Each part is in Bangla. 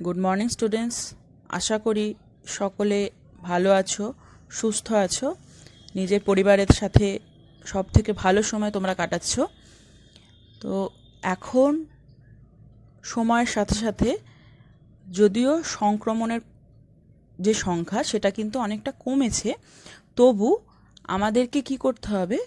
Good morning students. আশা করি সকলে ভালো আছো, সুস্থ আছো, নিজের পরিবারের সাথে সব থেকে ভালো সময় তোমরা কাটাচ্ছ। তো এখন সময়ের সাথে সাথে যদিও সংক্রমণের যে সংখ্যা সেটা কিন্তু অনেকটা কমেছে, তবু আমাদেরকে কি করতে হবে,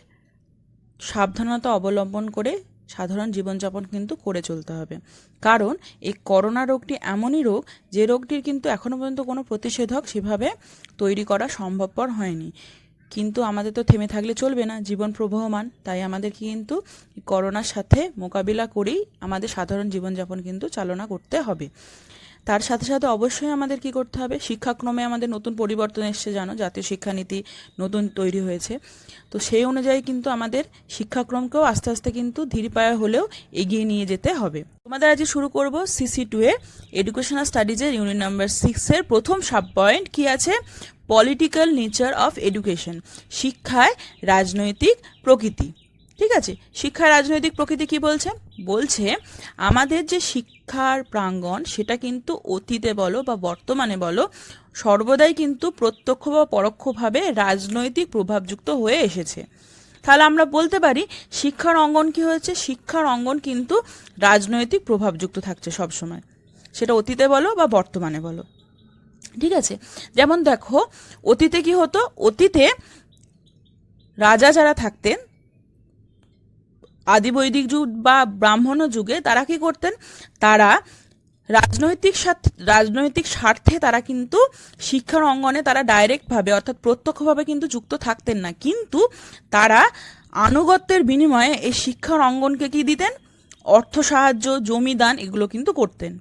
সাবধানতা অবলম্বন করে সাধারণ জীবনযাপন কিন্তু করে চলতে হবে। কারণ এই করোনা রোগটি এমনই রোগ যে রোগটির কিন্তু এখনও পর্যন্ত কোনো প্রতিষেধক সেভাবে তৈরি করা সম্ভবপর হয়নি। কিন্তু আমাদের তো থেমে থাকলে চলবে না, জীবন প্রবহমান। তাই আমাদেরকে কিন্তু করোনার সাথে মোকাবিলা করেই আমাদের সাধারণ জীবনযাপন কিন্তু চালনা করতে হবে। তার সাথে সাথে অবশ্যই আমাদের কি করতে হবে, শিক্ষাক্রমে আমাদের নতুন পরিবর্তন এসছে, জানো, জাতীয় শিক্ষানীতি নতুন তৈরি হয়েছে। তো সেই অনুযায়ী কিন্তু আমাদের শিক্ষাক্রমকেও আস্তে আস্তে কিন্তু ধীর পায়ে হলেও এগিয়ে নিয়ে যেতে হবে। তোমাদের আজকে শুরু করব CC2 এ এডুকেশনাল স্টাডিজের ইউনিট নাম্বার 6-এর প্রথম সাব পয়েন্ট কি আছে, পলিটিক্যাল নেচার অফ এডুকেশন, শিক্ষায় রাজনৈতিক প্রকৃতি। ঠিক আছে, শিক্ষার রাজনৈতিক প্রকৃতি কি বলছে? বলছে আমাদের যে শিক্ষার প্রাঙ্গণ সেটা কিন্তু অতীতে বলো বা বর্তমানে বলো সর্বদাই কিন্তু প্রত্যক্ষ বা পরোক্ষভাবে রাজনৈতিক প্রভাবযুক্ত হয়ে এসেছে। তাহলে আমরা বলতে পারি শিক্ষার অঙ্গন কি হয়েছে, শিক্ষার অঙ্গন কিন্তু রাজনৈতিক প্রভাবযুক্ত থাকছে সবসময়, সেটা অতীতে বলো বা বর্তমানে বলো। ঠিক আছে, যেমন দেখো অতীতে কি হতো, অতীতে রাজা যারা থাকতেন আদিবৈদিক যুগ বা ব্রাহ্মণ যুগে, তারা কি করতেন, তারা রাজনৈতিক স্বার্থে তারা কিন্তু শিক্ষার অঙ্গনে তারা ডাইরেক্টভাবে অর্থাৎ প্রত্যক্ষভাবে কিন্তু যুক্ত থাকতেন না, কিন্তু তারা আনুগত্যের বিনিময়ে এই শিক্ষার অঙ্গনকে কি দিতেন, অর্থ সাহায্য, জমিদান এগুলো কিন্তু করতেন।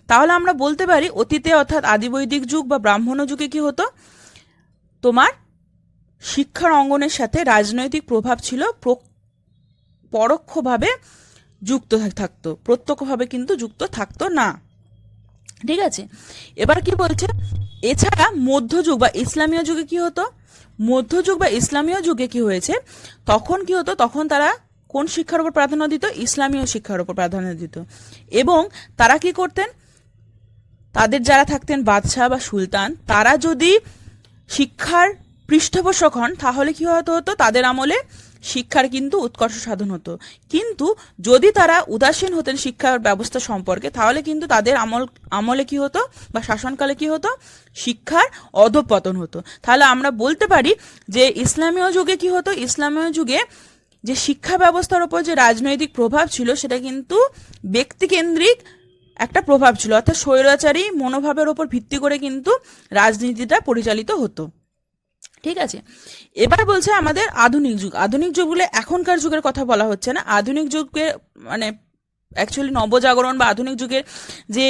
তাহলে আমরা বলতে পারি অতীতে অর্থাৎ আদিবৈদিক যুগ বা ব্রাহ্মণ যুগে কি হতো, তোমার শিক্ষার অঙ্গনের সাথে রাজনৈতিক প্রভাব ছিল পরোক্ষভাবে যুক্ত থাকতো, প্রত্যক্ষভাবে কিন্তু যুক্ত থাকতো না। ঠিক আছে, এবার কি বলছে, এছাড়া মধ্যযুগ বা ইসলামীয় যুগে কি হতো, মধ্যযুগ বা ইসলামীয় যুগে কি হয়েছে, তখন কি হতো, তখন তারা কোন শিক্ষার উপর প্রাধান্য দিত, ইসলামীয় শিক্ষার উপর প্রাধান্য দিত। এবং তারা কি করতেন, তাদের যারা থাকতেন বাদশাহ বা সুলতান, তারা যদি শিক্ষার পৃষ্ঠপোষক হন তাহলে কি হতো, তাদের আমলে শিক্ষার কিন্তু উৎকর্ষ সাধন হতো। কিন্তু যদি তারা উদাসীন হতেন শিক্ষার ব্যবস্থা সম্পর্কে, তাহলে কিন্তু তাদের আমলে কি হতো বা শাসনকালে কি হতো, শিক্ষার অধঃপতন হতো। তাহলে আমরা বলতে পারি যে ইসলামীয় যুগে কি হতো, ইসলামীয় যুগে যে শিক্ষা ব্যবস্থার উপর যে রাজনৈতিক প্রভাব ছিল সেটা কিন্তু ব্যক্তিকেন্দ্রিক একটা প্রভাব ছিল, অর্থাৎ স্বৈরাচারী মনোভাবের উপর ভিত্তি করে কিন্তু রাজনীতিটা পরিচালিত হতো। ঠিক আছে, এবার বলছে আমাদের আধুনিক যুগ। আধুনিক যুগ বলে এখনকার যুগের কথা বলা হচ্ছে না, আধুনিক যুগে মানে অ্যাকচুয়ালি নবজাগরণ বা আধুনিক যুগের যে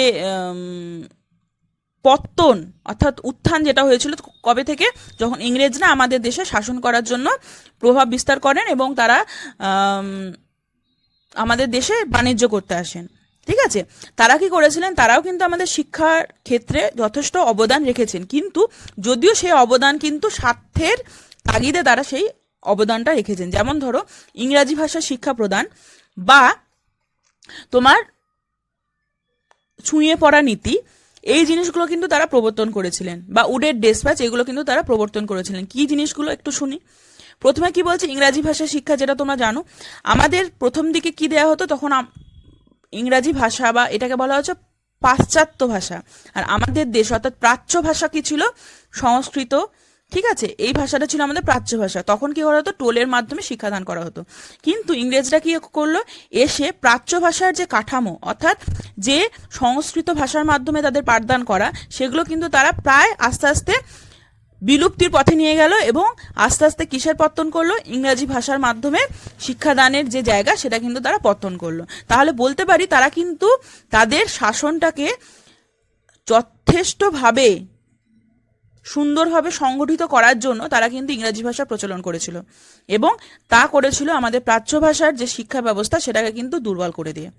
পত্তন অর্থাৎ উত্থান যেটা হয়েছিল কবে থেকে, যখন ইংরেজরা আমাদের দেশে শাসন করার জন্য প্রভাব বিস্তার করেন এবং তারা আমাদের দেশে বাণিজ্য করতে আসেন। ঠিক আছে, তারা কি করেছিলেন, তারাও কিন্তু আমাদের শিক্ষার ক্ষেত্রে যথেষ্ট অবদান রেখেছেন, কিন্তু যদিও সেই অবদান কিন্তু স্বার্থের তাগিদে তারা সেই অবদানটা রেখেছেন। যেমন ধরো ইংরাজি ভাষার শিক্ষা প্রদান বা তোমার ছুঁয়ে পড়া নীতি, এই জিনিসগুলো কিন্তু তারা প্রবর্তন করেছিলেন, বা উডের ডেসপ্যাচ, এগুলো কিন্তু তারা প্রবর্তন করেছিলেন। কি জিনিসগুলো একটু শুনি। প্রথমে কি বলছে, ইংরাজি ভাষা শিক্ষা, যেটা তোমরা জানো আমাদের প্রথম দিকে কি দেওয়া হতো, তখন ইংরাজি ভাষা বা এটাকে বলা হচ্ছে পাশ্চাত্য ভাষা, আর আমাদের দেশ অর্থাৎ প্রাচ্য ভাষা কি ছিল, সংস্কৃত। ঠিক আছে, এই ভাষাটা ছিল আমাদের প্রাচ্য ভাষা। তখন কি করা হতো, টোলের মাধ্যমে শিক্ষাদান করা হতো। কিন্তু ইংরেজরা কি করলো, এসে প্রাচ্য ভাষার যে কাঠামো অর্থাৎ যে সংস্কৃত ভাষার মাধ্যমে তাদের পাঠদান করা, সেগুলো কিন্তু তারা প্রায় আস্তে আস্তে বিলুপ্তির পথে নিয়ে গেল, এবং আস্তে আস্তে কিসের পত্তন করলো, ইংরাজি ভাষার মাধ্যমে শিক্ষাদানের যে জায়গা সেটা কিন্তু তারা পত্তন করলো। তাহলে বলতে পারি তারা কিন্তু তাদের শাসনটাকে যথেষ্টভাবে সুন্দরভাবে সংগঠিত করার জন্য তারা কিন্তু ইংরাজি ভাষা প্রচলন করেছিল, এবং তা করেছিল আমাদের প্রাচ্য ভাষার যে শিক্ষা ব্যবস্থা সেটাকে কিন্তু দুর্বল করে দিয়ে।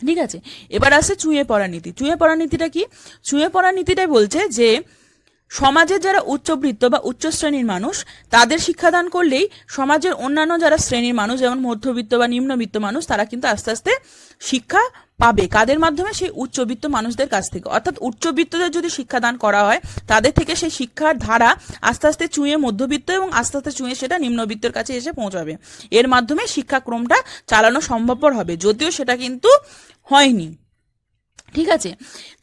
ঠিক আছে, এবার আসে চুঁয়ে পড়া নীতি। চুঁয়ে পড়া নীতিটা কি, চুঁয়ে পড়া নীতিটাই বলছে যে সমাজের যারা উচ্চবৃত্ত বা উচ্চ শ্রেণীর মানুষ তাদের শিক্ষাদান করলেই সমাজের অন্যান্য যারা শ্রেণীর মানুষ যেমন মধ্যবিত্ত বা নিম্নবিত্ত মানুষ তারা কিন্তু আস্তে আস্তে শিক্ষা পাবে। কাদের মাধ্যমে? সেই উচ্চবিত্ত মানুষদের কাছ থেকে। অর্থাৎ উচ্চবিত্তদের যদি শিক্ষাদান করা হয় তাদের থেকে সেই শিক্ষার ধারা আস্তে আস্তে চুঁয়ে মধ্যবিত্ত এবং আস্তে আস্তে চুঁয়ে সেটা নিম্নবিত্তের কাছে এসে পৌঁছাবে। এর মাধ্যমে শিক্ষাক্রমটা চালানো সম্ভবপর হবে, যদিও সেটা কিন্তু হয়নি। ঠিক আছে,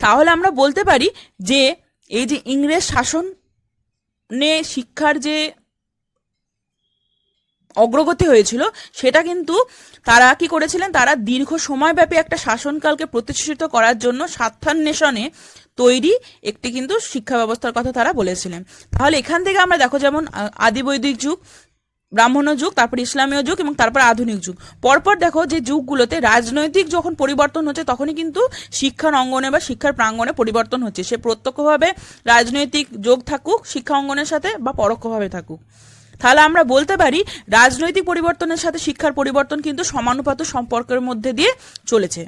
তাহলে আমরা বলতে পারি যে এই যে ইংরেজ শাসনে শিক্ষার যে অগ্রগতি হয়েছিল সেটা কিন্তু তারা কি করেছিলেন, তারা দীর্ঘ সময়ব্যাপী একটা শাসনকালকে প্রতিষ্ঠিত করার জন্য স্বার্থান্বেষণে তৈরি একটি কিন্তু শিক্ষা ব্যবস্থার কথা তারা বলেছিলেন। তাহলে এখান থেকে আমরা দেখো যেমন আদি বৈদিক যুগ, ব্রাহ্মণ যুগ, তারপর ইসলামীয় যুগ এবং তারপর আধুনিক যুগ, পরপর দেখো যে যুগগুলোতে রাজনৈতিক যখন পরিবর্তন হচ্ছে তখনই কিন্তু শিক্ষার অঙ্গনে বা শিক্ষার প্রাঙ্গণে পরিবর্তন হচ্ছে। সে প্রত্যক্ষভাবে রাজনৈতিক যোগ থাকুক শিক্ষা অঙ্গনের সাথে বা পরোক্ষভাবে থাকুক। তাহলে আমরা বলতে পারি রাজনৈতিক পরিবর্তনের সাথে শিক্ষার পরিবর্তন কিন্তু সমানুপাত সম্পর্কের মধ্যে দিয়ে চলেছে।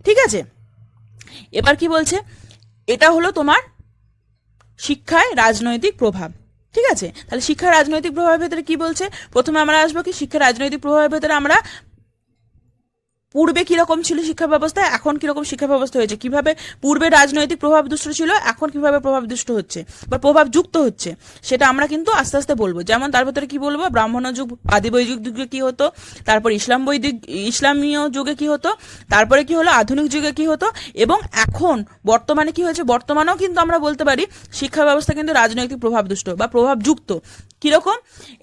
ঠিক আছে, এবার কি বলছে, এটা হলো তোমার শিক্ষায় রাজনৈতিক প্রভাব। ঠিক আছে, তাহলে শিক্ষার রাজনৈতিক প্রভাবের ভেতরে কি বলছে, প্রথমে আমরা আসবো কি শিক্ষার রাজনৈতিক প্রভাবের ভেতরে আমরা পূর্বে কিরকম ছিল শিক্ষা ব্যবস্থা, এখন কিরকম শিক্ষা ব্যবস্থা হয়েছে, কিভাবে পূর্বে রাজনৈতিক প্রভাব দুষ্ট ছিল, এখন কিভাবে প্রভাব দুষ্ট হচ্ছে বা প্রভাব যুক্ত হচ্ছে, সেটা আমরা কিন্তু আস্তে আস্তে বলবো। যেমন তার ভেতরে কি বলবো, ব্রাহ্মণ যুগ আদি বৈদিক যুগে কি হতো, তারপর ইসলামীয় যুগে কি হতো, তারপরে কি হলো আধুনিক যুগে কি হতো, এবং এখন বর্তমানে কি হয়েছে, বর্তমানেও কিন্তু আমরা বলতে পারি শিক্ষা ব্যবস্থা কিন্তু রাজনৈতিক প্রভাব দুষ্ট বা প্রভাব যুক্ত। কিরকম,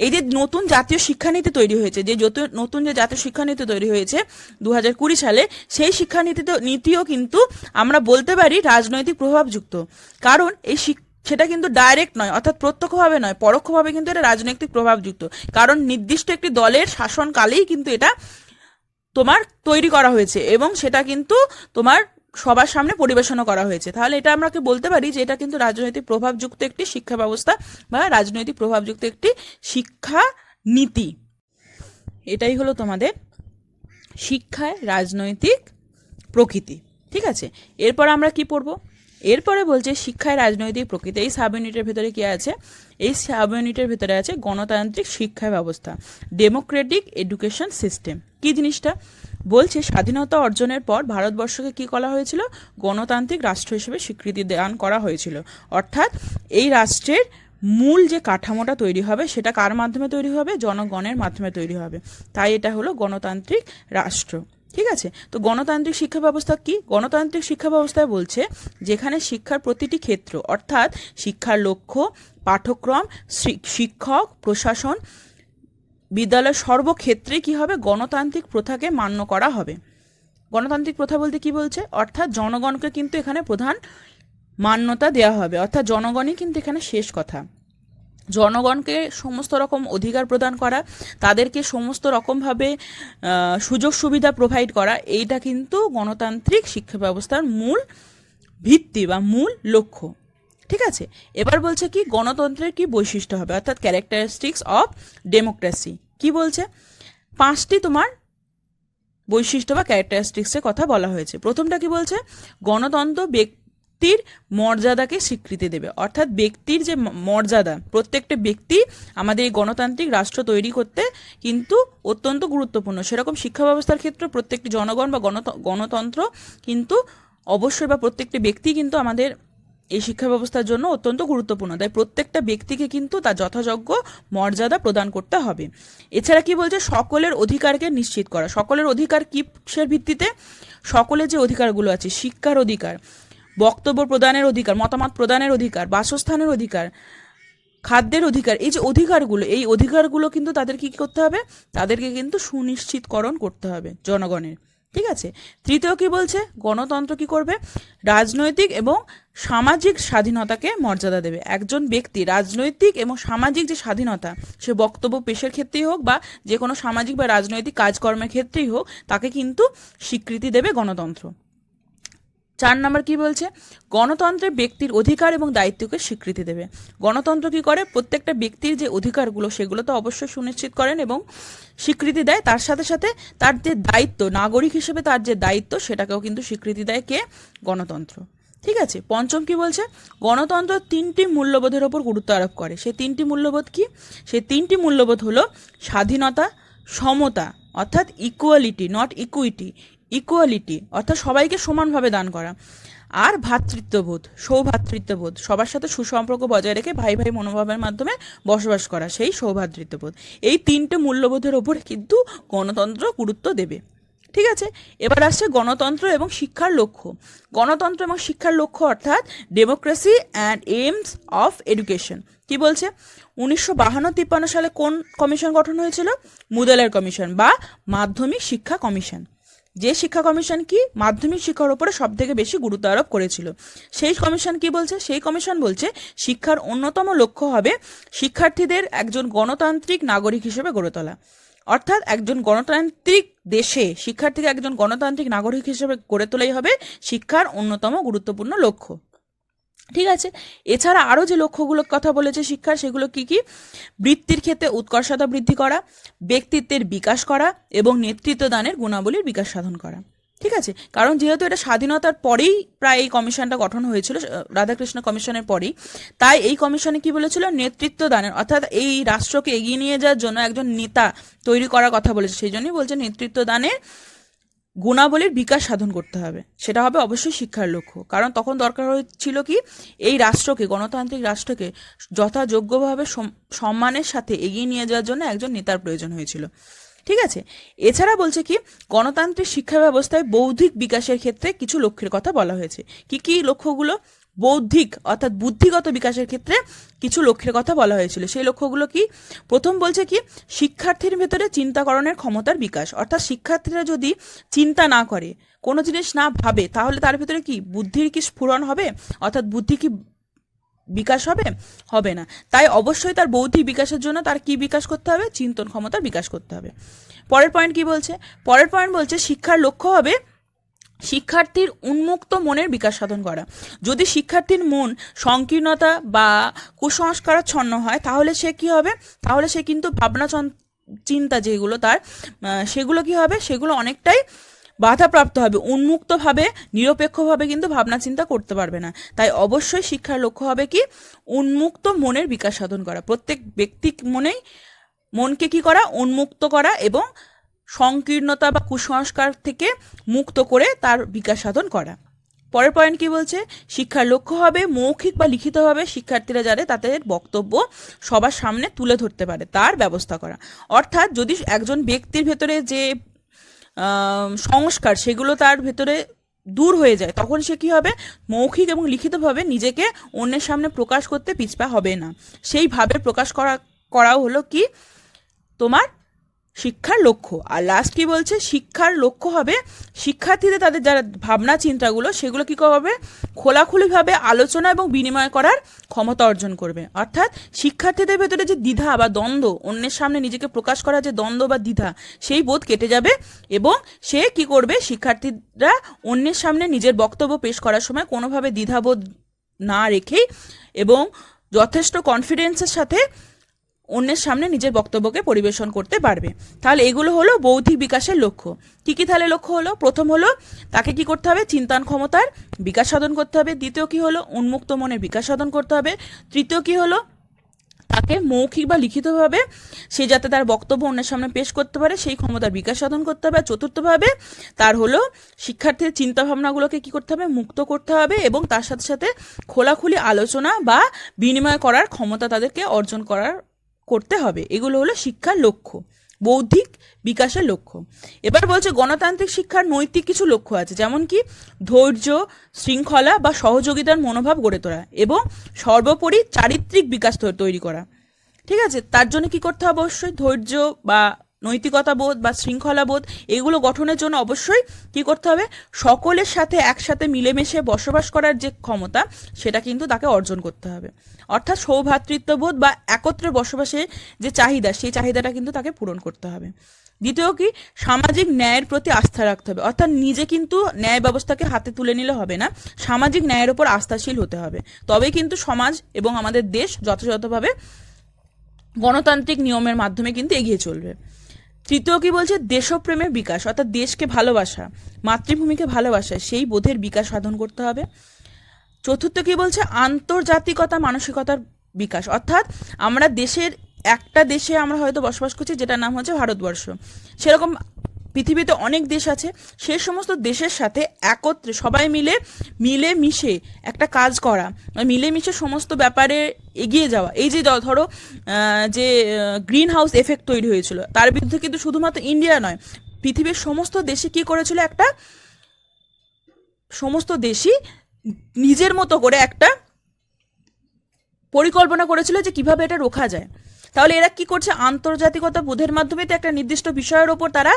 এই যে নতুন জাতীয় শিক্ষানীতি তৈরি হয়েছে, যে নতুন যে জাতীয় শিক্ষানীতি তৈরি হয়েছে 2020 সালে, সেই শিক্ষানীতিও কিন্তু আমরা বলতে পারি রাজনৈতিক প্রভাবযুক্ত। কারণ এই সেটা কিন্তু ডাইরেক্ট নয়, অর্থাৎ প্রত্যক্ষভাবে নয়, পরোক্ষভাবে কিন্তু এটা রাজনৈতিক প্রভাবযুক্ত। কারণ নির্দিষ্ট একটি দলের শাসনকালেই কিন্তু এটা তোমার তৈরি করা হয়েছে এবং সেটা কিন্তু তোমার সবার সামনে পরিবেশনা করা হয়েছে। তাহলে এটা আমরা বলতে পারি যে এটা কিন্তু রাজনৈতিক প্রভাবযুক্ত একটি শিক্ষা ব্যবস্থা বা রাজনৈতিক প্রভাবযুক্ত একটি শিক্ষা নীতি। এটাই হলো তোমাদের শিক্ষায় রাজনৈতিক প্রকৃতি। ঠিক আছে, এরপর আমরা কি পড়বো, এরপরে বলছে শিক্ষায় রাজনৈতিক প্রকৃতি। এই সাব ইউনিটের ভেতরে কি আছে, এই সাব ইউনিটের ভেতরে আছে গণতান্ত্রিক শিক্ষা ব্যবস্থা, ডেমোক্রেটিক এডুকেশন সিস্টেম। কি জিনিসটা বলছে, স্বাধীনতা অর্জনের পর ভারতবর্ষকে কি করা হয়েছিল, গণতান্ত্রিক রাষ্ট্র হিসেবে স্বীকৃতি দান করা হয়েছিল। অর্থাৎ এই রাষ্ট্রের মূল যে কাঠামোটা তৈরি হবে সেটা কার মাধ্যমে তৈরি হবে, জনগণের মাধ্যমে তৈরি হবে। তাই এটা হলো গণতান্ত্রিক রাষ্ট্র। ঠিক আছে, তো গণতান্ত্রিক শিক্ষা ব্যবস্থা কি, গণতান্ত্রিক শিক্ষা ব্যবস্থায় বলছে যেখানে শিক্ষার প্রতিটি ক্ষেত্র অর্থাৎ শিক্ষার লক্ষ্য, পাঠ্যক্রম, শিক্ষক, প্রশাসন, বিদ্যালয়ের সর্বক্ষেত্রে কি হবে, গণতান্ত্রিক প্রথাকে মান্য করা হবে। গণতান্ত্রিক প্রথা বলতে কি বলছে, অর্থাৎ জনগণকে কিন্তু এখানে প্রধান মান্যতা দেওয়া হবে, অর্থাৎ জনগণই কিন্তু এখানে শেষ কথা। জনগণকে সমস্ত রকম অধিকার প্রদান করা, তাদেরকে সমস্ত রকমভাবে সুযোগ সুবিধা প্রোভাইড করা, এইটা কিন্তু গণতান্ত্রিক শিক্ষা ব্যবস্থার মূল ভিত্তি বা মূল লক্ষ্য। ঠিক আছে, এবার বলছে কি গণতন্ত্রের কি বৈশিষ্ট্য হবে, অর্থাৎ ক্যারেক্টারিস্টিক্স অফ ডেমোক্রেসি। কি বলছে, 5টি তোমার বৈশিষ্ট্য বা ক্যারেক্টারিস্টিক্সের কথা বলা হয়েছে। প্রথমটা কি বলছে, গণতন্ত্র ব্যক্তির মর্যাদাকে স্বীকৃতি দেবে, অর্থাৎ ব্যক্তির যে মর্যাদা, প্রত্যেকটা ব্যক্তি আমাদের এই গণতান্ত্রিক রাষ্ট্র তৈরি করতে কিন্তু অত্যন্ত গুরুত্বপূর্ণ। সেরকম শিক্ষা ব্যবস্থার ক্ষেত্রে প্রত্যেকটি জনগণ বা গণতন্ত্র কিন্তু অবশ্যই বা প্রত্যেকটি ব্যক্তি কিন্তু আমাদের এই শিক্ষা ব্যবস্থার জন্য অত্যন্ত গুরুত্বপূর্ণ। তাই প্রত্যেকটা ব্যক্তিকে কিন্তু তার যথাযোগ্য মর্যাদা প্রদান করতে হবে। এছাড়া কি বলছে, সকলের অধিকারকে নিশ্চিত করা। সকলের অধিকার কিসের ভিত্তিতে, সকলের যে অধিকারগুলো আছে, শিক্ষার অধিকার, বক্তব্য প্রদানের অধিকার, মতামত প্রদানের অধিকার, বাসস্থানের অধিকার, খাদ্যের অধিকার, এই যে অধিকারগুলো, এই অধিকারগুলো কিন্তু তাদের কি করতে হবে, তাদেরকে কিন্তু সুনিশ্চিতকরণ করতে হবে জনগণের। ঠিক আছে, তৃতীয় কি বলছে, গণতন্ত্র কি করবে, রাজনৈতিক এবং সামাজিক স্বাধীনতাকে মর্যাদা দেবে। একজন ব্যক্তি রাজনৈতিক এবং সামাজিক যে স্বাধীনতা, সে বক্তব্য পেশের ক্ষেত্রেই হোক বা যে কোনো সামাজিক বা রাজনৈতিক কাজকর্মের ক্ষেত্রেই হোক, তাকে কিন্তু স্বীকৃতি দেবে গণতন্ত্র। 4 নম্বর কি বলছে, গণতন্ত্রে ব্যক্তির অধিকার এবং দায়িত্বকে স্বীকৃতি দেবে। গণতন্ত্র কি করে, প্রত্যেকটা ব্যক্তির যে অধিকারগুলো সেগুলো তো অবশ্যই সুনিশ্চিত করেন এবং স্বীকৃতি দেয়, তার সাথে সাথে তার যে দায়িত্ব, নাগরিক হিসেবে তার যে দায়িত্ব, সেটাকেও কিন্তু স্বীকৃতি দেয় কে, গণতন্ত্র। ঠিক আছে। পঞ্চম কি বলছে, গণতন্ত্র 3টি মূল্যবোধের ওপর গুরুত্ব আরোপ করে। সেই 3টি মূল্যবোধ কি? সেই 3টি মূল্যবোধ হলো স্বাধীনতা, সমতা অর্থাৎ ইকুয়ালিটি নট ইকুইটি, ইকুয়ালিটি অর্থাৎ সবাইকে সমানভাবে দান করা, আর ভ্রাতৃত্ববোধ, সৌভ্রাতৃত্ববোধ, সবার সাথে সুসম্পর্ক বজায় রেখে ভাই ভাই মনোভাবের মাধ্যমে বসবাস করা, সেই সৌভ্রাতৃত্ববোধ। এই 3টে মূল্যবোধের ওপরে কিন্তু গণতন্ত্র গুরুত্ব দেবে। ঠিক আছে। এবার আসছে গণতন্ত্র এবং শিক্ষার লক্ষ্য। গণতন্ত্র এবং শিক্ষার লক্ষ্য অর্থাৎ democracy and aims of education. কি বলছে? 1952-53 সালে কোন কমিশন গঠন হয়েছিল? মুদালের কমিশন বা মাধ্যমিক শিক্ষা কমিশন। যে শিক্ষা কমিশন কি মাধ্যমিক শিক্ষার উপরে সব থেকে বেশি গুরুত্ব আরোপ করেছিল। সেই কমিশন কি বলছে? সেই কমিশন বলছে শিক্ষার অন্যতম লক্ষ্য হবে শিক্ষার্থীদের একজন গণতান্ত্রিক নাগরিক হিসেবে গড়ে তোলা। অর্থাৎ একজন গণতান্ত্রিক দেশে শিক্ষার্থীকে একজন গণতান্ত্রিক নাগরিক হিসেবে গড়ে তোলাই হবে শিক্ষার অন্যতম গুরুত্বপূর্ণ লক্ষ্য। ঠিক আছে। এছাড়া আরও যে লক্ষ্যগুলোর কথা বলেছে শিক্ষার, সেগুলো কি কি? বৃত্তির ক্ষেত্রে উৎকর্ষতা বৃদ্ধি করা, ব্যক্তিত্বের বিকাশ করা এবং নেতৃত্ব দানের গুণাবলীর বিকাশ সাধন করা। ঠিক আছে। কারণ যেহেতু এটা স্বাধীনতার পরেই প্রায় এই কমিশনটা গঠন হয়েছিল, রাধাকৃষ্ণ কমিশনের পরেই, তাই এই কমিশনে কি বলেছিল? নেতৃত্ব দানের অর্থাৎ এই রাষ্ট্রকে এগিয়ে নিয়ে যাওয়ার জন্য একজন নেতা তৈরি করার কথা বলেছে। সেই জন্যই বলছে নেতৃত্ব দানের গুণাবলীর বিকাশ সাধন করতে হবে। সেটা হবে অবশ্যই শিক্ষার লক্ষ্য। কারণ তখন দরকার হয়েছিল কি, এই রাষ্ট্রকে, গণতান্ত্রিক রাষ্ট্রকে যথাযোগ্যভাবে সম্মানের সাথে এগিয়ে নিয়ে যাওয়ার জন্য একজন নেতার প্রয়োজন হয়েছিল। ঠিক আছে। এছাড়া বলছে কি, গণতান্ত্রিক শিক্ষা ব্যবস্থায় বৌদ্ধিক বিকাশের ক্ষেত্রে কিছু লক্ষ্যের কথা বলা হয়েছে। কি কি লক্ষ্যগুলো? বৌদ্ধিক অর্থাৎ বুদ্ধিগত বিকাশের ক্ষেত্রে কিছু লক্ষ্যের কথা বলা হয়েছিল। সেই লক্ষ্যগুলো কি? প্রথম বলছে কি, শিক্ষার্থীর ভেতরে চিন্তাকরণের ক্ষমতার বিকাশ। অর্থাৎ শিক্ষার্থীরা যদি চিন্তা না করে, কোনো জিনিস না ভাবে, তাহলে তার ভেতরে কি বুদ্ধির কি স্ফুরণ হবে? অর্থাৎ বুদ্ধি কি বিকাশ হবে? হবে না। তাই অবশ্যই তার বৌদ্ধিক বিকাশের জন্য তার কি বিকাশ করতে হবে? চিন্তন ক্ষমতার বিকাশ করতে হবে। পরের পয়েন্ট কি বলছে? পরের পয়েন্ট বলছে শিক্ষার লক্ষ্য হবে শিক্ষার্থীর উন্মুক্ত মনের বিকাশ সাধন করা। যদি শিক্ষার্থীর মন সংকীর্ণতা বা কুসংস্কারাচ্ছন্ন হয়, তাহলে সে কি হবে? তাহলে সে কিন্তু ভাবনা চিন্তা যেগুলো তার, সেগুলো কি হবে? সেগুলো অনেকটাই বাধাপ্রাপ্ত হবে। উন্মুক্তভাবে, নিরপেক্ষভাবে কিন্তু ভাবনা চিন্তা করতে পারবে না। তাই অবশ্যই শিক্ষার লক্ষ্য হবে কি, উন্মুক্ত মনের বিকাশ সাধন করা। প্রত্যেক ব্যক্তি মনকে কি করা? উন্মুক্ত করা এবং সংকীর্ণতা বা কুসংস্কার থেকে মুক্ত করে তার বিকাশ সাধন করা। পরের পয়েন্ট কি বলছে? শিক্ষার লক্ষ্য হবে মৌখিক বা লিখিতভাবে শিক্ষার্থীরা যাতে তাদের বক্তব্য সবার সামনে তুলে ধরতে পারে তার ব্যবস্থা করা। অর্থাৎ যদি একজন ব্যক্তির ভেতরে যে সংস্কার, সেগুলো তার ভেতরে দূর হয়ে যায়, তখন সে কি হবে? মৌখিক এবং লিখিতভাবে নিজেকে অন্যের সামনে প্রকাশ করতে পিছপা হবে না। সেইভাবে প্রকাশ করাও হলো কি তোমার শিক্ষার লক্ষ্য। আর লাস্ট কি বলছে? শিক্ষার লক্ষ্য হবে শিক্ষার্থীদের তাদের যারা ভাবনা চিন্তাগুলো, সেগুলো কি করবে? খোলাখুলিভাবে আলোচনা এবং বিনিময় করার ক্ষমতা অর্জন করবে। অর্থাৎ শিক্ষার্থীদের ভেতরে যে দ্বিধা বা দ্বন্দ্ব, অন্যের সামনে নিজেকে প্রকাশ করার যে দ্বন্দ্ব বা দ্বিধা, সেই বোধ কেটে যাবে এবং সে কি করবে? শিক্ষার্থীরা অন্যের সামনে নিজের বক্তব্য পেশ করার সময় কোনোভাবে দ্বিধাবোধ না রেখেই এবং যথেষ্ট কনফিডেন্সের সাথে অন্যের সামনে নিজের বক্তব্যকে পরিবেশন করতে পারবে। তাহলে এগুলো হলো বৌদ্ধিক বিকাশের লক্ষ্য। কি কি তাহলে লক্ষ্য হলো? প্রথম হলো তাকে কি করতে হবে? চিন্তান ক্ষমতার বিকাশ সাধন করতে হবে। দ্বিতীয় কি হলো? উন্মুক্ত মনের বিকাশ সাধন করতে হবে। তৃতীয় কি হলো? তাকে মৌখিক বা লিখিতভাবে সে যাতে তার বক্তব্য অন্যের সামনে পেশ করতে পারে, সেই ক্ষমতার বিকাশ সাধন করতে হবে। চতুর্থভাবে তার হলো শিক্ষার্থীর চিন্তাভাবনাগুলোকে কি করতে হবে? মুক্ত করতে হবে এবং তার সাথে সাথে খোলাখুলি আলোচনা বা বিনিময় করার ক্ষমতা তাদেরকে অর্জন করতে হবে। এগুলো হলো শিক্ষার লক্ষ্য, বৌদ্ধিক বিকাশের লক্ষ্য। এবার বলছে গণতান্ত্রিক শিক্ষার নৈতিক কিছু লক্ষ্য আছে, যেমন কি ধৈর্য, শৃঙ্খলা বা সহযোগিতার মনোভাব গড়ে তোলা এবং সর্বোপরি চারিত্রিক বিকাশ তৈরি করা। ঠিক আছে। তার জন্য কি করতে হবে? অবশ্যই ধৈর্য বা নৈতিকতা বোধ বা শৃঙ্খলা বোধ, এগুলো গঠনের জন্য অবশ্যই কি করতে হবে? সকলের সাথে একসাথে মিলেমিশে বসবাস করার যে ক্ষমতা, সেটা কিন্তু তাকে অর্জন করতে হবে। অর্থাৎ সৌভ্রাতৃত্ববোধ বা একত্রে বসবাসের যে চাহিদা, সেই চাহিদাটা কিন্তু তাকে পূরণ করতে হবে। দ্বিতীয় কি? সামাজিক ন্যায়ের প্রতি আস্থা রাখতে হবে। অর্থাৎ নিজে কিন্তু ন্যায় ব্যবস্থাকে হাতে তুলে নিলে হবে না, সামাজিক ন্যায়ের ওপর আস্থাশীল হতে হবে। তবেই কিন্তু সমাজ এবং আমাদের দেশ যথাযথভাবে গণতান্ত্রিক নিয়মের মাধ্যমে কিন্তু এগিয়ে চলবে। তৃতীয় কি বলছে? দেশপ্রেমের বিকাশ, অর্থাৎ দেশকে ভালোবাসা, মাতৃভূমিকে ভালোবাসা, সেই বোধের বিকাশ সাধন করতে হবে। চতুর্থ কি বলছে, আন্তর্জাতিকতা মানসিকতার বিকাশ। অর্থাৎ আমরা দেশের একটা দেশে আমরা হয়তো বসবাস করছি, যেটার নাম হচ্ছে ভারতবর্ষ। সেরকম পৃথিবীতে অনেক দেশ আছে, সেই সমস্ত দেশের সাথে একত্রে সবাই মিলে মিশে একটা কাজ করা, মিলেমিশে সমস্ত ব্যাপারে এগিয়ে যাওয়া। এই যে ধরো যে গ্রিন হাউস এফেক্ট তৈরি হয়েছিল, তার বিরুদ্ধে কিন্তু শুধুমাত্র ইন্ডিয়া নয়, পৃথিবীর সমস্ত দেশে কি করেছিল, একটা সমস্ত দেশই নিজের মতো করে একটা পরিকল্পনা করেছিল যে কিভাবে এটা রোখা যায়। তাহলে এরা কি করছে, আন্তর্জাতিকতা বোধের মাধ্যমে তো একটা নির্দিষ্ট বিষয়ের ওপর তারা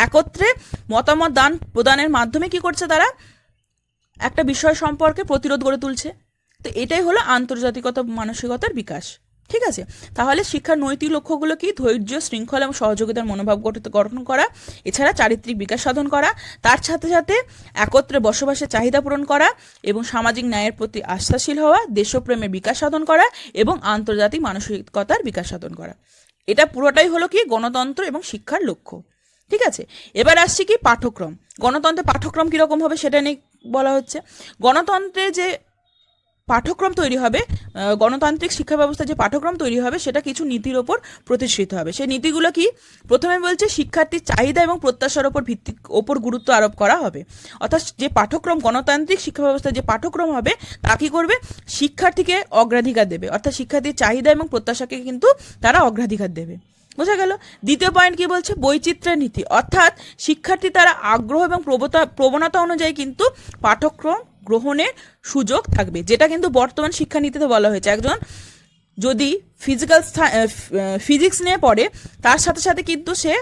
একত্রে মতামত প্রদানের মাধ্যমে কি করছে, তারা একটা বিষয় সম্পর্কে প্রতিরোধ গড়ে তুলছে। তো এটাই হলো আন্তর্জাতিকতা মানসিকতার বিকাশ। ঠিক আছে, তাহলে শিক্ষার নৈতিক লক্ষ্যগুলো কি, ধৈর্য, শৃঙ্খলা এবং সহযোগিতার মনোভাব গঠন করা, এছাড়া চারিত্রিক বিকাশ সাধন করা, তার সাথে সাথে একত্রে বসবাসের চাহিদা পূরণ করা এবং সামাজিক ন্যায়ের প্রতি আস্থাশীল হওয়া, দেশপ্রেমের বিকাশ সাধন করা এবং আন্তর্জাতিক মানসিকতার বিকাশ সাধন করা। এটা পুরোটাই হলো কি গণতন্ত্র এবং শিক্ষার লক্ষ্য। ঠিক আছে, এবার আসছি কি পাঠ্যক্রম। গণতন্ত্রের পাঠ্যক্রম কীরকম হবে সেটা নিয়ে বলা হচ্ছে। গণতন্ত্রে যে পাঠ্যক্রম তৈরি হবে, গণতান্ত্রিক শিক্ষা ব্যবস্থা যে পাঠ্যক্রম তৈরি হবে সেটা কিছু নীতির ওপর প্রতিষ্ঠিত হবে। সেই নীতিগুলো কি, প্রথমে বলছে শিক্ষার্থীর চাহিদা এবং প্রত্যাশার ওপর গুরুত্ব আরোপ করা হবে। অর্থাৎ যে পাঠ্যক্রম, গণতান্ত্রিক শিক্ষা ব্যবস্থার যে পাঠ্যক্রম হবে তা কী করবে, শিক্ষার্থীকে অগ্রাধিকার দেবে। অর্থাৎ শিক্ষার্থীর চাহিদা এবং প্রত্যাশাকে কিন্তু তারা অগ্রাধিকার দেবে। বোঝা গেল। দ্বিতীয় পয়েন্ট কি বলছে, বৈচিত্র্যের নীতি। অর্থাৎ শিক্ষার্থী তারা আগ্রহ এবং প্রবণতা অনুযায়ী কিন্তু পাঠ্যক্রম গ্রহণের সুযোগ থাকবে, যেটা কিন্তু বর্তমান শিক্ষানীতিতে বলা হয়েছে। একজন যদি ফিজিক্স নিয়ে পড়ে, তার সাথে সাথে কিন্তু সে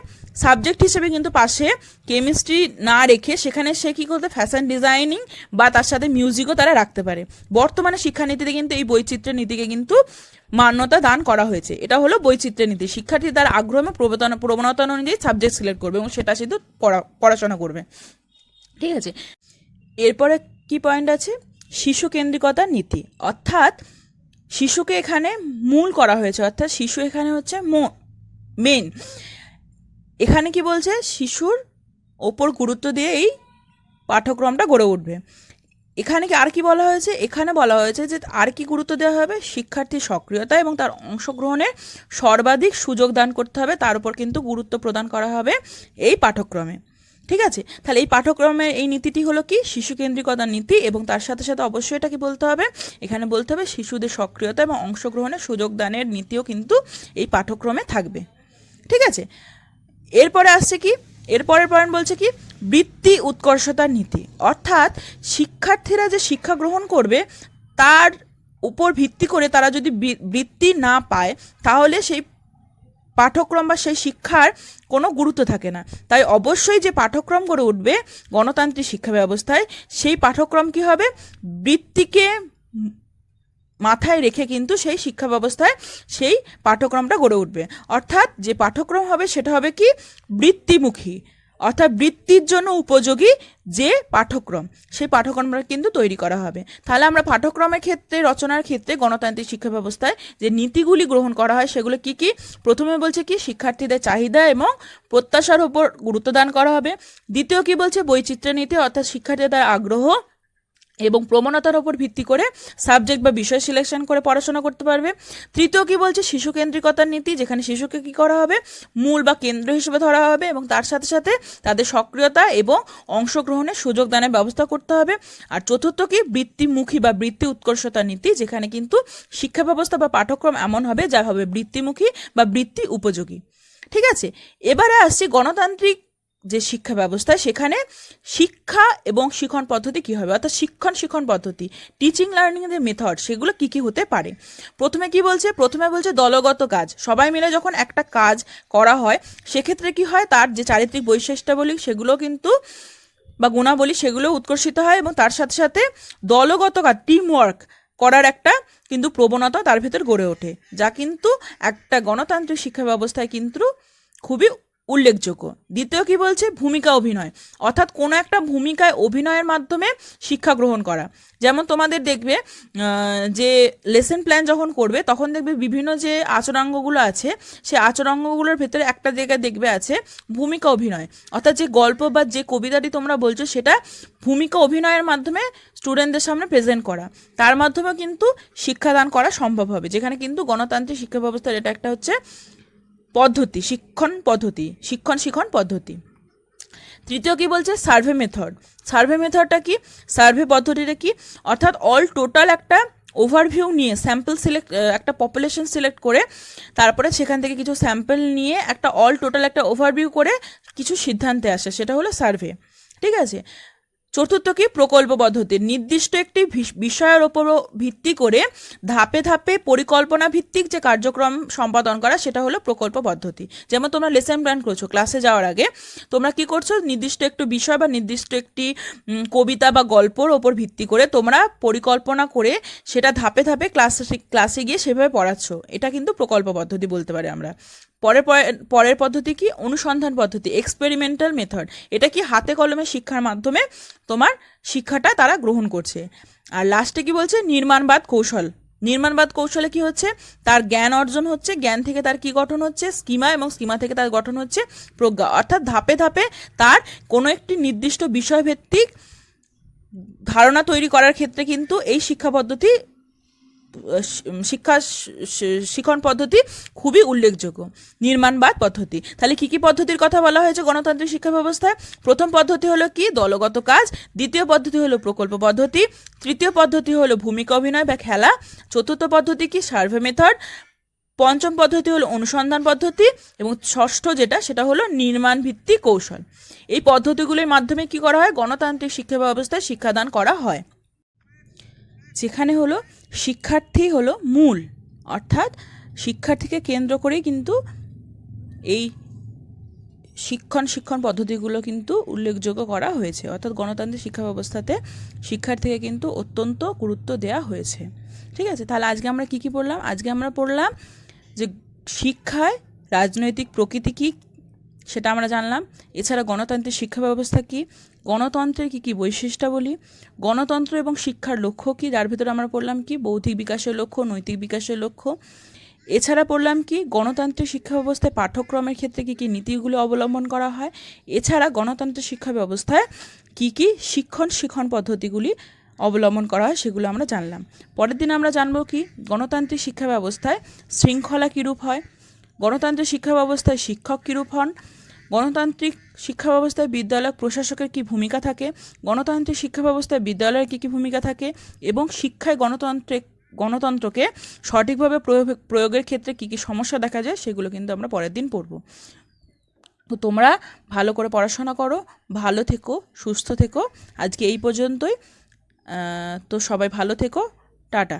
সাবজেক্ট হিসেবে কিন্তু পাশে কেমিস্ট্রি না রেখে সেখানে সে কী করতে, ফ্যাশন ডিজাইনিং বা তার সাথে মিউজিকও তারা রাখতে পারে। বর্তমানে শিক্ষানীতিতে কিন্তু এই বৈচিত্র্য নীতিকে কিন্তু মান্যতা দান করা হয়েছে। এটা হলো বৈচিত্র্য নীতি। শিক্ষার্থী তার আগ্রহ এবং প্রবণতা অনুযায়ী সাবজেক্ট সিলেক্ট করবে এবং সেটা শুধু পড়াশোনা করবে। ঠিক আছে, এরপরে কি পয়েন্ট আছে, শিশু কেন্দ্রিকতার নীতি। অর্থাৎ শিশুকে এখানে মূল করা হয়েছে, অর্থাৎ শিশু এখানে হচ্ছে মেন। এখানে কি বলছে, শিশুর ওপর গুরুত্ব দিয়ে এই পাঠ্যক্রমটা গড়ে উঠবে। এখানে কি আর কি বলা হয়েছে, এখানে বলা হয়েছে যে আর কি গুরুত্ব দেওয়া হবে, শিক্ষার্থীর সক্রিয়তা এবং তার অংশগ্রহণের সর্বাধিক সুযোগ দান করতে হবে, তার উপর কিন্তু গুরুত্ব প্রদান করা হবে এই পাঠ্যক্রমে। ঠিক আছে, তাহলে এই পাঠ্যক্রমের এই নীতিটি হলো কি, শিশু কেন্দ্রিকতার নীতি। এবং তার সাথে সাথে অবশ্যই এটা কি বলতে হবে, এখানে বলতে হবে শিশুদের সক্রিয়তা এবং অংশগ্রহণের সুযোগ দানের নীতিও কিন্তু এই পাঠ্যক্রমে থাকবে। ঠিক আছে, এরপরে আসছে কি, এরপরের পয়েন্ট বলছে কি, বৃত্তি উৎকর্ষতার নীতি। অর্থাৎ শিক্ষার্থীরা যে শিক্ষা গ্রহণ করবে তার উপর ভিত্তি করে তারা যদি বৃত্তি না পায়, তাহলে সেই পাঠ্যক্রম বা সেই শিক্ষার কোনো গুরুত্ব থাকে না। তাই অবশ্যই যে পাঠ্যক্রম গড়ে উঠবে গণতান্ত্রিক শিক্ষা ব্যবস্থায়, সেই পাঠ্যক্রম কি হবে, বৃত্তিকে মাথায় রেখে কিন্তু সেই শিক্ষা ব্যবস্থায় সেই পাঠ্যক্রমটা গড়ে উঠবে। অর্থাৎ যে পাঠ্যক্রম হবে সেটা হবে কি, বৃত্তিমুখী। অর্থাৎ বৃত্তির জন্য উপযোগী যে পাঠ্যক্রম, সেই পাঠ্যক্রমটা কিন্তু তৈরি করা হবে। তাহলে আমরা পাঠ্যক্রমের ক্ষেত্রে, রচনার ক্ষেত্রে গণতান্ত্রিক শিক্ষা ব্যবস্থায় যে নীতিগুলি গ্রহণ করা হয় সেগুলো কি কি, প্রথমে বলছে কি, শিক্ষার্থীদের চাহিদা এবং প্রত্যাশার উপর গুরুত্ব দান করা হবে। দ্বিতীয় কি বলছে, বৈচিত্র্য নীতি। অর্থাৎ শিক্ষার্থীদের আগ্রহ এবং প্রবণতার ওপর ভিত্তি করে সাবজেক্ট বা বিষয় সিলেকশন করে পড়াশোনা করতে পারবে। তৃতীয় কি বলছে, শিশু কেন্দ্রিকতার নীতি, যেখানে শিশুকে কি করা হবে, মূল বা কেন্দ্র হিসেবে ধরা হবে এবং তার সাথে সাথে তাদের সক্রিয়তা এবং অংশগ্রহণের সুযোগ দানের ব্যবস্থা করতে হবে। আর চতুর্থ কি, বৃত্তিমুখী বা বৃত্তি উৎকর্ষতার নীতি, যেখানে কিন্তু শিক্ষা ব্যবস্থা বা পাঠ্যক্রম এমন হবে যা হবে বৃত্তিমুখী বা বৃত্তি উপযোগী। ঠিক আছে, এবারে আসছি গণতান্ত্রিক যে শিক্ষা ব্যবস্থা, সেখানে শিক্ষা এবং শিক্ষণ পদ্ধতি কী হবে, অর্থাৎ শিক্ষণ পদ্ধতি, টিচিং লার্নিং এর মেথড, সেগুলো কী কী হতে পারে। প্রথমে কি বলছে, প্রথমে বলছে দলগত কাজ। সবাই মিলে যখন একটা কাজ করা হয় সেক্ষেত্রে কি হয়, তার যে চারিত্রিক বৈশিষ্ট্যাবলী সেগুলো কিন্তু বা গুণাবলী সেগুলো উৎকর্ষিত হয় এবং তার সাথে সাথে দলগত কাজ, টিম ওয়ার্ক করার একটা কিন্তু প্রবণতা তার ভেতর গড়ে ওঠে, যা কিন্তু একটা গণতান্ত্রিক শিক্ষা ব্যবস্থায় কিন্তু খুবই উল্লেখযোগ্য। দ্বিতীয় কি বলছে, ভূমিকা অভিনয়, অর্থাৎ কোনো একটা ভূমিকায় অভিনয়ের মাধ্যমে শিক্ষা গ্রহণ করা। যেমন তোমাদের দেখবে যে লেসন প্ল্যান যখন করবে তখন দেখবে বিভিন্ন যে আচরাঙ্গগুলো আছে সেই আচরাঙ্গগুলোর ভেতরে একটা জায়গায় দেখবে আছে ভূমিকা অভিনয়, অর্থাৎ যে গল্প বা যে কবিতাটি তোমরা বলছো সেটা ভূমিকা অভিনয়ের মাধ্যমে স্টুডেন্টদের সামনে প্রেজেন্ট করা, তার মাধ্যমে কিন্তু শিক্ষাদান করা সম্ভব হবে, যেখানে কিন্তু গণতান্ত্রিক শিক্ষা ব্যবস্থার এটা একটা হচ্ছে পদ্ধতি, শিক্ষণ পদ্ধতি। তৃতীয় কি বলছে, সার্ভে মেথড। সার্ভে মেথডটা কি, সার্ভে পদ্ধতিটা কি, অর্থাৎ অল টোটাল একটা ওভারভিউ নিয়ে স্যাম্পল সিলেক্ট, একটা পপুলেশন সিলেক্ট করে তারপরে সেখান থেকে কিছু স্যাম্পল নিয়ে একটা অল টোটাল একটা ওভারভিউ করে কিছু সিদ্ধান্তে আসে, সেটা হলো সার্ভে। ঠিক আছে। চতুর্থ কি, প্রকল্প পদ্ধতি। নির্দিষ্ট একটি বিষয়ের ওপর ভিত্তি করে ধাপে ধাপে পরিকল্পনা ভিত্তিক যে কার্যক্রম সম্পাদন করা সেটা হলো প্রকল্প পদ্ধতি। যেমন তোমরা লেসন প্ল্যান করছো, ক্লাসে যাওয়ার আগে তোমরা কি করছো, নির্দিষ্ট একটু বিষয় বা নির্দিষ্ট একটি কবিতা বা গল্পর ওপর ভিত্তি করে তোমরা পরিকল্পনা করে সেটা ধাপে ধাপে ক্লাসে গিয়ে সেভাবে পড়াচ্ছ, এটা কিন্তু প্রকল্প পদ্ধতি বলতে পারি আমরা। পরের পদ্ধতি কি, অনুসন্ধান পদ্ধতি, এক্সপেরিমেন্টাল মেথড। এটা কি, হাতে কলমে শিক্ষার মাধ্যমে তোমার শিক্ষাটা তারা গ্রহণ করছে। আর লাস্টে কি বলছে, নির্মাণবাদ কৌশল। নির্মাণবাদ কৌশলে কি হচ্ছে, তার জ্ঞান অর্জন হচ্ছে, জ্ঞান থেকে তার কি গঠন হচ্ছে, স্কিমা, এবং স্কিমা থেকে তার গঠন হচ্ছে প্রজ্ঞা। অর্থাৎ ধাপে ধাপে তার কোনো একটি নির্দিষ্ট বিষয়ভিত্তিক ধারণা তৈরি করার ক্ষেত্রে কিন্তু এই শিক্ষা পদ্ধতি, শিক্ষণ পদ্ধতি খুবই উল্লেখযোগ্য। নির্মাণবাদ পদ্ধতি, তাহলে কি কি পদ্ধতির কথা বলা হয়েছে গণতান্ত্রিক শিক্ষা ব্যবস্থায়? প্রথম পদ্ধতি হলো কি, দলগত কাজ। দ্বিতীয় পদ্ধতি হলো প্রকল্প পদ্ধতি। তৃতীয় পদ্ধতি হলো ভূমিকা অভিনয় বা খেলা। চতুর্থ পদ্ধতি কি, সার্ভে মেথড। পঞ্চম পদ্ধতি হলো অনুসন্ধান পদ্ধতি, এবং ষষ্ঠ যেটা সেটা হলো নির্মাণ ভিত্তিক কৌশল। এই পদ্ধতিগুলির মাধ্যমে কি করা হয়, গণতান্ত্রিক শিক্ষা ব্যবস্থায় শিক্ষাদান করা হয়, যেখানে হলো শিক্ষার্থী হলো মূল, অর্থাৎ শিক্ষার্থীকে কেন্দ্র করেই কিন্তু এই শিক্ষণ পদ্ধতিগুলো কিন্তু উল্লেখযোগ্য করা হয়েছে। অর্থাৎ গণতান্ত্রিক শিক্ষা ব্যবস্থাতে শিক্ষার্থীকে কিন্তু অত্যন্ত গুরুত্ব দেওয়া হয়েছে। ঠিক আছে, তাহলে আজকে আমরা কি কি পড়লাম? আজকে আমরা পড়লাম যে শিক্ষায় রাজনৈতিক প্রকৃতি কী, সেটা আমরা জানলাম। এছাড়া গণতান্ত্রিক শিক্ষা ব্যবস্থা কী, গণতন্ত্রের কী কী বৈশিষ্ট্যাবলী, গণতন্ত্র এবং শিক্ষার লক্ষ্য কী, যার ভিতরে আমরা পড়লাম কি, বৌদ্ধিক বিকাশের লক্ষ্য, নৈতিক বিকাশের লক্ষ্য। এছাড়া পড়লাম কি, গণতান্ত্রিক শিক্ষা ব্যবস্থায় পাঠ্যক্রমের ক্ষেত্রে কী কী নীতিগুলো অবলম্বন করা হয়। এছাড়া গণতান্ত্রিক শিক্ষা ব্যবস্থায় কী কী শিক্ষণ পদ্ধতিগুলি অবলম্বন করা হয় সেগুলো আমরা জানলাম। পরের দিন আমরা জানবো কি, গণতান্ত্রিক শিক্ষা ব্যবস্থায় শৃঙ্খলা কীরূপ হয়, গণতান্ত্রিক শিক্ষা ব্যবস্থায় শিক্ষক কীরূপ হন, গণতান্ত্রিক শিক্ষা ব্যবস্থায় বিদ্যালয় প্রশাসকের কী ভূমিকা থাকে, গণতান্ত্রিক শিক্ষা ব্যবস্থায় বিদ্যালয়ের কী কী ভূমিকা থাকে, এবং শিক্ষায় গণতন্ত্রকে সঠিকভাবে প্রয়োগের ক্ষেত্রে কী কী সমস্যা দেখা যায় সেগুলো কিন্তু আমরা পরের দিন পড়ব। তো তোমরা ভালো করে পড়াশোনা করো, ভালো থেকো, সুস্থ থেকো। আজকে এই পর্যন্তই। তো সবাই ভালো থেকো, টাটা।